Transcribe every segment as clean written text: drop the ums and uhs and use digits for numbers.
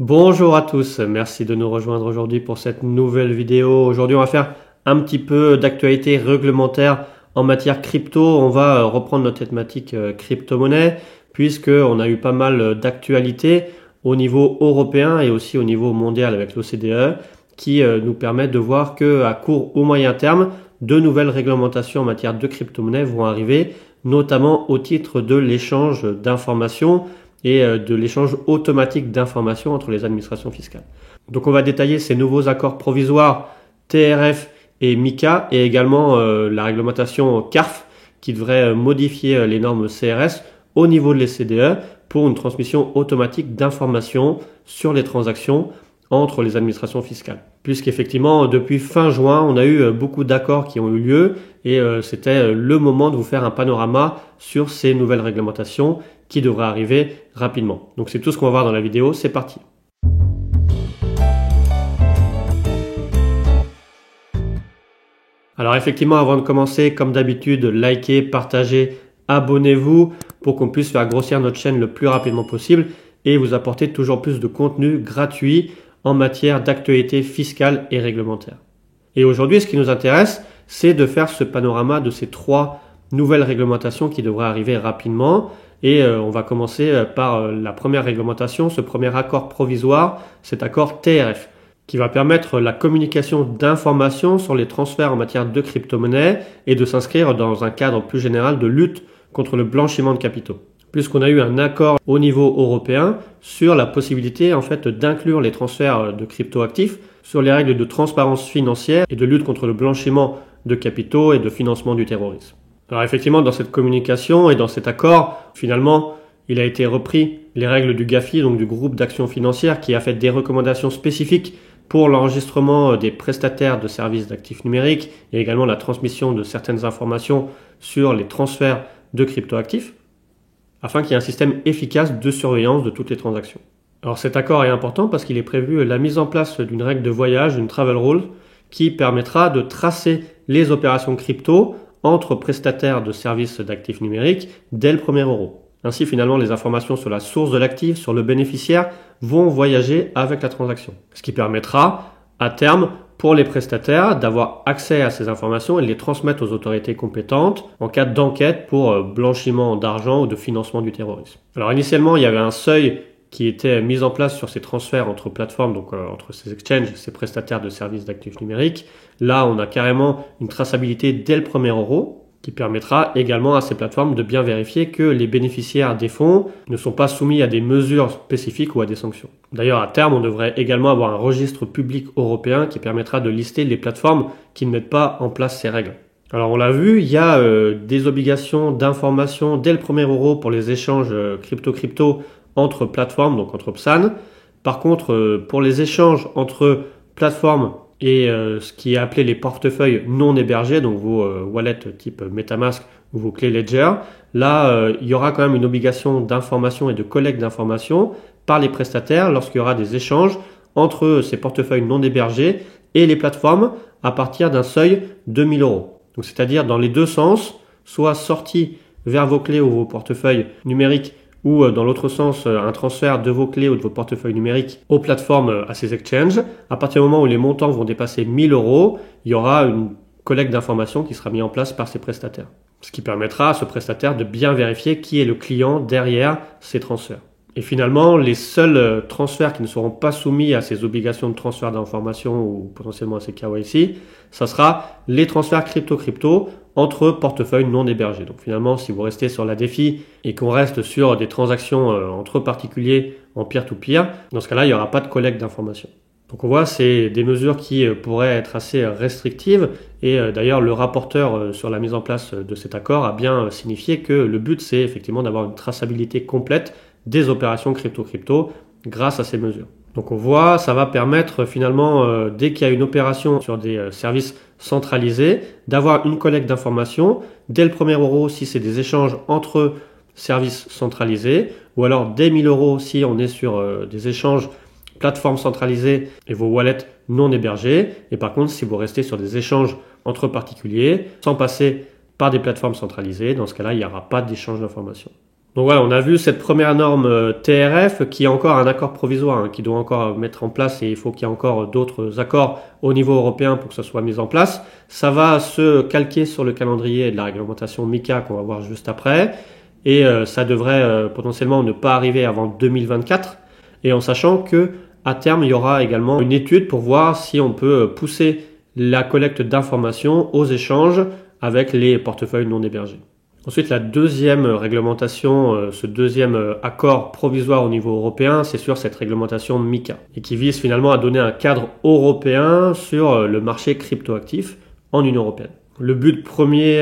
Bonjour à tous, merci de nous rejoindre aujourd'hui pour cette nouvelle vidéo. Aujourd'hui, on va faire un petit peu d'actualité réglementaire en matière crypto. On va reprendre notre thématique crypto-monnaie puisqu'on a eu pas mal d'actualités au niveau européen et aussi au niveau mondial avec l'OCDE qui nous permettent de voir qu'à court ou moyen terme, de nouvelles réglementations en matière de crypto-monnaie vont arriver, notamment au titre de l'échange d'informations et de l'échange automatique d'informations entre les administrations fiscales. Donc on va détailler ces nouveaux accords provisoires TRF et MiCA et également la réglementation CARF qui devrait modifier les normes CRS au niveau de l'OCDE pour une transmission automatique d'informations sur les transactions entre les administrations fiscales. Puisqu'effectivement, depuis fin juin, on a eu beaucoup d'accords qui ont eu lieu et c'était le moment de vous faire un panorama sur ces nouvelles réglementations qui devraient arriver rapidement. Donc c'est tout ce qu'on va voir dans la vidéo, c'est parti. Alors effectivement, avant de commencer, comme d'habitude, likez, partagez, abonnez-vous pour qu'on puisse faire grossir notre chaîne le plus rapidement possible et vous apporter toujours plus de contenu gratuit en matière d'actualité fiscale et réglementaire. Et aujourd'hui, ce qui nous intéresse, c'est de faire ce panorama de ces trois nouvelles réglementations qui devraient arriver rapidement. Et on va commencer par la première réglementation, ce premier accord provisoire, cet accord TRF, qui va permettre la communication d'informations sur les transferts en matière de crypto-monnaie et de s'inscrire dans un cadre plus général de lutte contre le blanchiment de capitaux. Puisqu'on a eu un accord au niveau européen sur la possibilité en fait d'inclure les transferts de crypto-actifs sur les règles de transparence financière et de lutte contre le blanchiment de capitaux et de financement du terrorisme. Alors effectivement, dans cette communication et dans cet accord, finalement, il a été repris les règles du GAFI, donc du groupe d'action financière, qui a fait des recommandations spécifiques pour l'enregistrement des prestataires de services d'actifs numériques et également la transmission de certaines informations sur les transferts de crypto-actifs, afin qu'il y ait un système efficace de surveillance de toutes les transactions. Alors cet accord est important parce qu'il est prévu la mise en place d'une règle de voyage, une travel rule, qui permettra de tracer les opérations crypto entre prestataires de services d'actifs numériques dès le premier euro. Ainsi, finalement, les informations sur la source de l'actif, sur le bénéficiaire, vont voyager avec la transaction. Ce qui permettra, à terme, pour les prestataires d'avoir accès à ces informations et de les transmettre aux autorités compétentes en cas d'enquête pour blanchiment d'argent ou de financement du terrorisme. Alors initialement, il y avait un seuil qui était mis en place sur ces transferts entre plateformes, donc entre ces exchanges et ces prestataires de services d'actifs numériques. Là, on a carrément une traçabilité dès le premier euro qui permettra également à ces plateformes de bien vérifier que les bénéficiaires des fonds ne sont pas soumis à des mesures spécifiques ou à des sanctions. D'ailleurs, à terme, on devrait également avoir un registre public européen qui permettra de lister les plateformes qui ne mettent pas en place ces règles. Alors on l'a vu, il y a des obligations d'information dès le premier euro pour les échanges crypto-crypto entre plateformes, donc entre PSAN. Par contre, pour les échanges entre plateformes et ce qui est appelé les portefeuilles non hébergés, donc vos wallets type MetaMask ou vos clés Ledger, là, il y aura quand même une obligation d'information et de collecte d'informations par les prestataires lorsqu'il y aura des échanges entre ces portefeuilles non hébergés et les plateformes à partir d'un seuil de 1 000 euros. Donc c'est-à-dire dans les deux sens, soit sorti vers vos clés ou vos portefeuilles numériques ou dans l'autre sens, un transfert de vos clés ou de vos portefeuilles numériques aux plateformes, à ces exchanges. À partir du moment où les montants vont dépasser 1 000 euros, il y aura une collecte d'informations qui sera mise en place par ces prestataires. Ce qui permettra à ce prestataire de bien vérifier qui est le client derrière ces transferts. Et finalement, les seuls transferts qui ne seront pas soumis à ces obligations de transfert d'informations ou potentiellement à ces KYC, ça sera les transferts crypto-crypto entre portefeuilles non hébergés. Donc finalement, si vous restez sur la défi et qu'on reste sur des transactions entre particuliers en peer-to-peer, dans ce cas-là, il n'y aura pas de collecte d'informations. Donc on voit, c'est des mesures qui pourraient être assez restrictives et d'ailleurs le rapporteur sur la mise en place de cet accord a bien signifié que le but c'est effectivement d'avoir une traçabilité complète des opérations crypto-crypto grâce à ces mesures. Donc on voit, ça va permettre finalement, dès qu'il y a une opération sur des services centralisés, d'avoir une collecte d'informations dès le premier euro si c'est des échanges entre services centralisés, ou alors dès 1 000 euros si on est sur des échanges plateformes centralisées et vos wallets non hébergés. Et par contre, si vous restez sur des échanges entre particuliers, sans passer par des plateformes centralisées, dans ce cas-là, il n'y aura pas d'échange d'informations. Donc voilà, on a vu cette première norme TRF qui est encore un accord provisoire, qui doit encore mettre en place, et il faut qu'il y ait encore d'autres accords au niveau européen pour que ça soit mis en place. Ça va se calquer sur le calendrier de la réglementation MiCA qu'on va voir juste après, et ça devrait potentiellement ne pas arriver avant 2024, et en sachant que à terme il y aura également une étude pour voir si on peut pousser la collecte d'informations aux échanges avec les portefeuilles non hébergés. Ensuite, la deuxième réglementation, ce deuxième accord provisoire au niveau européen, c'est sur cette réglementation MiCA et qui vise finalement à donner un cadre européen sur le marché cryptoactif en Union européenne. Le but premier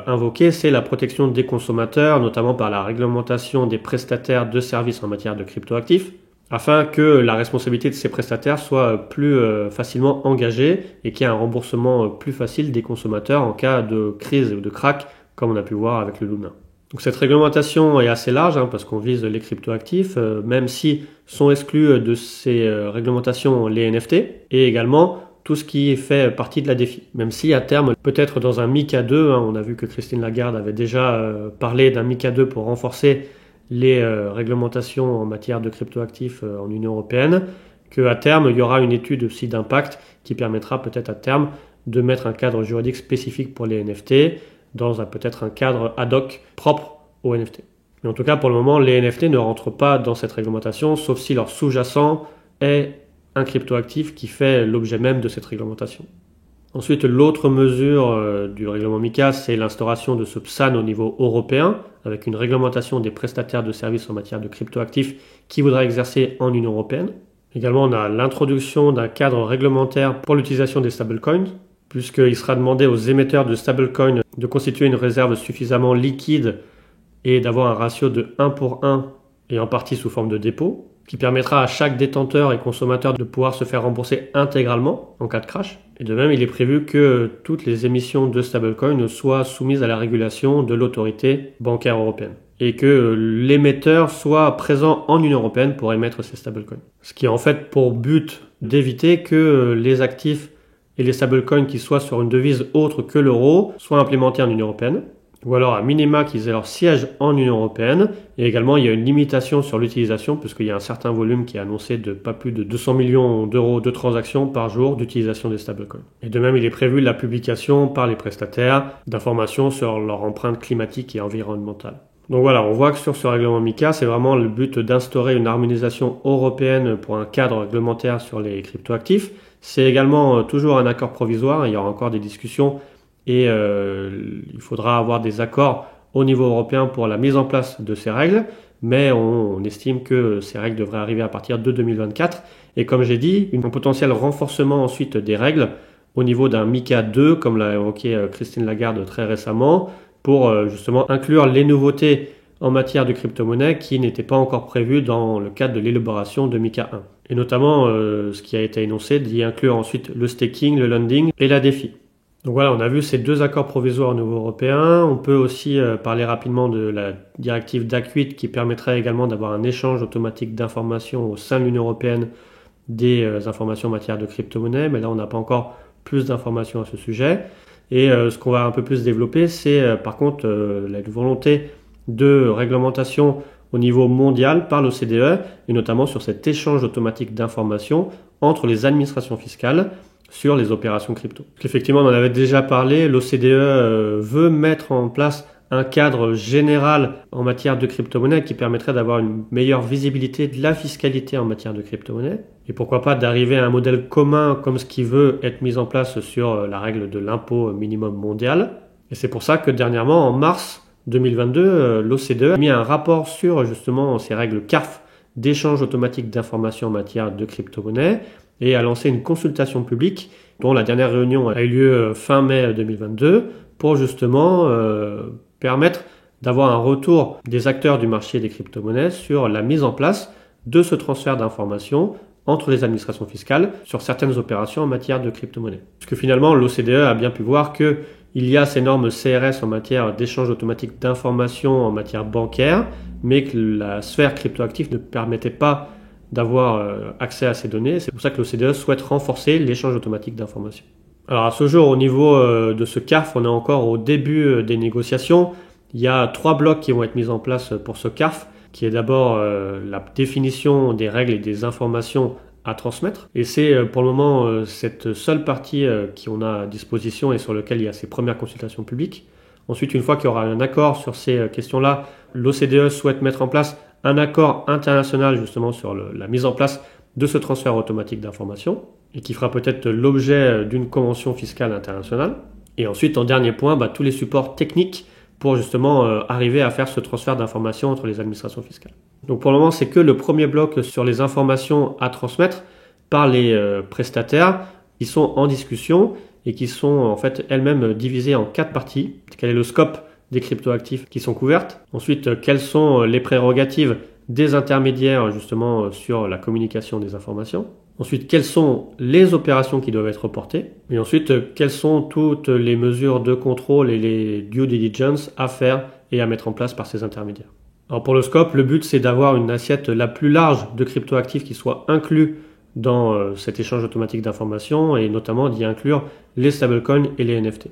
invoqué, c'est la protection des consommateurs, notamment par la réglementation des prestataires de services en matière de cryptoactifs, afin que la responsabilité de ces prestataires soit plus facilement engagée et qu'il y ait un remboursement plus facile des consommateurs en cas de crise ou de krach, comme on a pu voir avec le Luna. Donc cette réglementation est assez large parce qu'on vise les cryptoactifs, même si sont exclus de ces réglementations les NFT et également tout ce qui fait partie de la DeFi. Même si à terme, peut-être dans un MiCA 2, on a vu que Christine Lagarde avait déjà parlé d'un MiCA 2 pour renforcer les réglementations en matière de cryptoactifs en Union européenne, qu'à terme, il y aura une étude aussi d'impact qui permettra peut-être à terme de mettre un cadre juridique spécifique pour les NFT, dans peut-être un cadre ad hoc propre aux NFT. Mais en tout cas, pour le moment, les NFT ne rentrent pas dans cette réglementation, sauf si leur sous-jacent est un cryptoactif qui fait l'objet même de cette réglementation. Ensuite, l'autre mesure du règlement MiCA, c'est l'instauration de ce PSAN au niveau européen, avec une réglementation des prestataires de services en matière de cryptoactifs qui voudraient exercer en Union européenne. Également, on a l'introduction d'un cadre réglementaire pour l'utilisation des stablecoins, puisqu'il sera demandé aux émetteurs de stablecoins de constituer une réserve suffisamment liquide et d'avoir un ratio de 1 pour 1 et en partie sous forme de dépôt, qui permettra à chaque détenteur et consommateur de pouvoir se faire rembourser intégralement en cas de crash. Et de même, il est prévu que toutes les émissions de stablecoins soient soumises à la régulation de l'autorité bancaire européenne et que l'émetteur soit présent en Union européenne pour émettre ces stablecoins. Ce qui a en fait pour but d'éviter que les actifs et les stablecoins qui soient sur une devise autre que l'euro soient implémentés en Union européenne, ou alors à minima qu'ils aient leur siège en Union européenne, et également il y a une limitation sur l'utilisation, puisqu'il y a un certain volume qui est annoncé de pas plus de 200 millions d'euros de transactions par jour d'utilisation des stablecoins. Et de même, il est prévu la publication par les prestataires d'informations sur leur empreinte climatique et environnementale. Donc voilà, on voit que sur ce règlement MiCA, c'est vraiment le but d'instaurer une harmonisation européenne pour un cadre réglementaire sur les cryptoactifs. C'est également toujours un accord provisoire, il y aura encore des discussions et il faudra avoir des accords au niveau européen pour la mise en place de ces règles, mais on estime que ces règles devraient arriver à partir de 2024. Et comme j'ai dit, un potentiel renforcement ensuite des règles au niveau d'un MiCA 2, comme l'a évoqué Christine Lagarde très récemment, pour justement inclure les nouveautés en matière de crypto-monnaie qui n'étaient pas encore prévues dans le cadre de l'élaboration de MiCA 1. Et notamment ce qui a été énoncé d'y inclure ensuite le staking, le lending et la DeFi. Donc voilà, on a vu ces deux accords provisoires au niveau européen. On peut aussi parler rapidement de la directive DAC8 qui permettrait également d'avoir un échange automatique d'informations au sein de l'Union européenne des informations en matière de crypto-monnaie, mais là on n'a pas encore plus d'informations à ce sujet. Et ce qu'on va un peu plus développer, c'est par contre la volonté de réglementation au niveau mondial par l'OCDE, et notamment sur cet échange automatique d'informations entre les administrations fiscales sur les opérations crypto. Effectivement, on en avait déjà parlé, l'OCDE veut mettre en place un cadre général en matière de crypto-monnaie qui permettrait d'avoir une meilleure visibilité de la fiscalité en matière de crypto-monnaie. Et pourquoi pas d'arriver à un modèle commun comme ce qui veut être mis en place sur la règle de l'impôt minimum mondial. Et c'est pour ça que dernièrement, en mars 2022, l'OCDE a mis un rapport sur justement ces règles CARF d'échange automatique d'informations en matière de crypto-monnaie et a lancé une consultation publique dont la dernière réunion a eu lieu fin mai 2022 pour justement permettre d'avoir un retour des acteurs du marché des crypto-monnaies sur la mise en place de ce transfert d'informations entre les administrations fiscales sur certaines opérations en matière de crypto-monnaie. Parce que finalement, l'OCDE a bien pu voir qu'il y a ces normes CRS en matière d'échange automatique d'informations en matière bancaire, mais que la sphère cryptoactive ne permettait pas d'avoir accès à ces données. C'est pour ça que l'OCDE souhaite renforcer l'échange automatique d'informations. Alors à ce jour, au niveau de ce CARF, on est encore au début des négociations Il y a 3 blocs qui vont être mis en place pour ce CARF, qui est d'abord la définition des règles et des informations à transmettre. Et c'est pour le moment cette seule partie qu'on a à disposition et sur laquelle il y a ces premières consultations publiques. Ensuite, une fois qu'il y aura un accord sur ces questions-là, l'OCDE souhaite mettre en place un accord international justement sur la mise en place de ce transfert automatique d'informations et qui fera peut-être l'objet d'une convention fiscale internationale. Et ensuite, en dernier point, tous les supports techniques pour justement arriver à faire ce transfert d'informations entre les administrations fiscales. Donc pour le moment, c'est que le premier bloc sur les informations à transmettre par les prestataires qui sont en discussion et qui sont en fait elles-mêmes divisées en 4 parties. Quel est le scope des cryptoactifs qui sont couvertes? Ensuite, quelles sont les prérogatives des intermédiaires justement sur la communication des informations? Ensuite, quelles sont les opérations qui doivent être reportées? Et ensuite, quelles sont toutes les mesures de contrôle et les due diligence à faire et à mettre en place par ces intermédiaires? Alors pour le scope, le but c'est d'avoir une assiette la plus large de cryptoactifs qui soit inclus dans cet échange automatique d'informations et notamment d'y inclure les stablecoins et les NFT.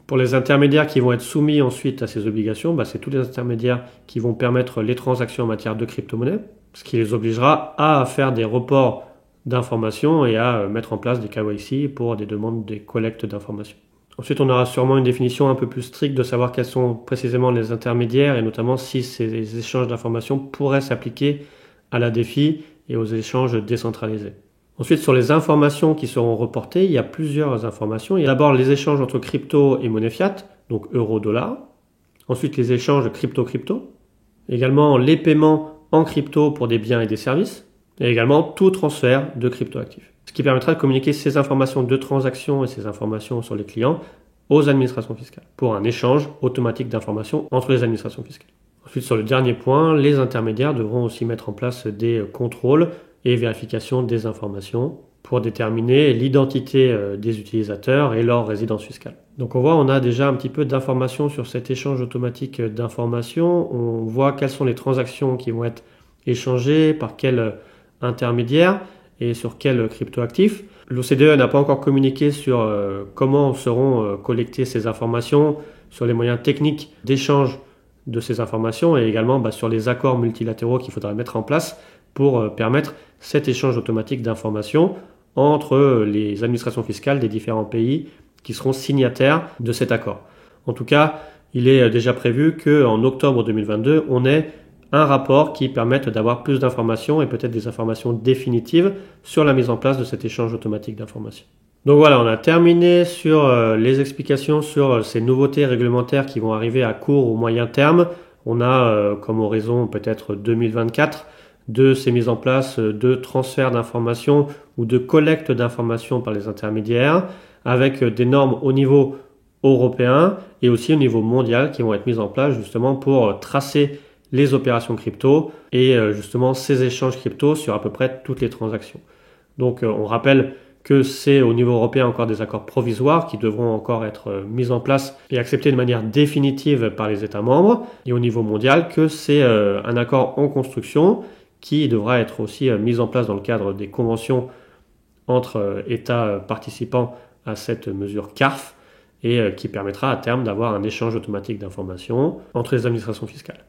Pour les intermédiaires qui vont être soumis ensuite à ces obligations, c'est tous les intermédiaires qui vont permettre les transactions en matière de crypto-monnaie, ce qui les obligera à faire des reports d'informations et à mettre en place des KYC pour des demandes des collectes d'informations. Ensuite, on aura sûrement une définition un peu plus stricte de savoir quels sont précisément les intermédiaires et notamment si ces échanges d'informations pourraient s'appliquer à la DeFi et aux échanges décentralisés. Ensuite, sur les informations qui seront reportées, il y a plusieurs informations. Il y a d'abord les échanges entre crypto et monnaie fiat, donc euro-dollar. Ensuite, les échanges crypto-crypto. Également, les paiements en crypto pour des biens et des services. Et également, tout transfert de cryptoactifs. Ce qui permettra de communiquer ces informations de transaction et ces informations sur les clients aux administrations fiscales pour un échange automatique d'informations entre les administrations fiscales. Ensuite, sur le dernier point, les intermédiaires devront aussi mettre en place des contrôles et vérification des informations pour déterminer l'identité des utilisateurs et leur résidence fiscale. Donc on a déjà un petit peu d'informations sur cet échange automatique d'informations. On voit quelles sont les transactions qui vont être échangées, par quel intermédiaire et sur quel cryptoactif. L'OCDE n'a pas encore communiqué sur comment seront collectées ces informations, sur les moyens techniques d'échange de ces informations et également sur les accords multilatéraux qu'il faudra mettre en place pour permettre cet échange automatique d'informations entre les administrations fiscales des différents pays qui seront signataires de cet accord. En tout cas, il est déjà prévu qu'en octobre 2022, on ait un rapport qui permette d'avoir plus d'informations et peut-être des informations définitives sur la mise en place de cet échange automatique d'informations. Donc voilà, on a terminé sur les explications sur ces nouveautés réglementaires qui vont arriver à court ou moyen terme. On a comme horizon peut-être 2024 de ces mises en place de transfert d'informations ou de collecte d'informations par les intermédiaires avec des normes au niveau européen et aussi au niveau mondial qui vont être mises en place justement pour tracer les opérations crypto et justement ces échanges crypto sur à peu près toutes les transactions. Donc on rappelle que c'est au niveau européen encore des accords provisoires qui devront encore être mis en place et acceptés de manière définitive par les États membres et au niveau mondial que c'est un accord en construction qui devra être aussi mis en place dans le cadre des conventions entre États participants à cette mesure CARF et qui permettra à terme d'avoir un échange automatique d'informations entre les administrations fiscales.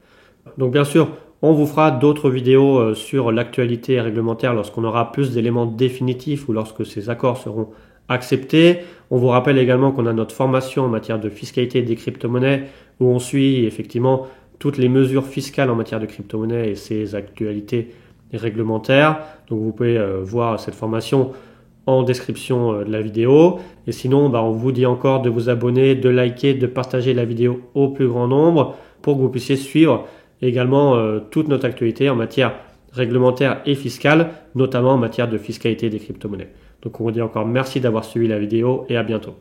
Donc bien sûr, on vous fera d'autres vidéos sur l'actualité réglementaire lorsqu'on aura plus d'éléments définitifs ou lorsque ces accords seront acceptés. On vous rappelle également qu'on a notre formation en matière de fiscalité des crypto-monnaies où on suit effectivement toutes les mesures fiscales en matière de crypto-monnaies et ses actualités réglementaires. Donc vous pouvez voir cette formation en description de la vidéo. Et sinon, on vous dit encore de vous abonner, de liker, de partager la vidéo au plus grand nombre pour que vous puissiez suivre également toute notre actualité en matière réglementaire et fiscale, notamment en matière de fiscalité des crypto-monnaies. Donc on vous dit encore merci d'avoir suivi la vidéo et à bientôt.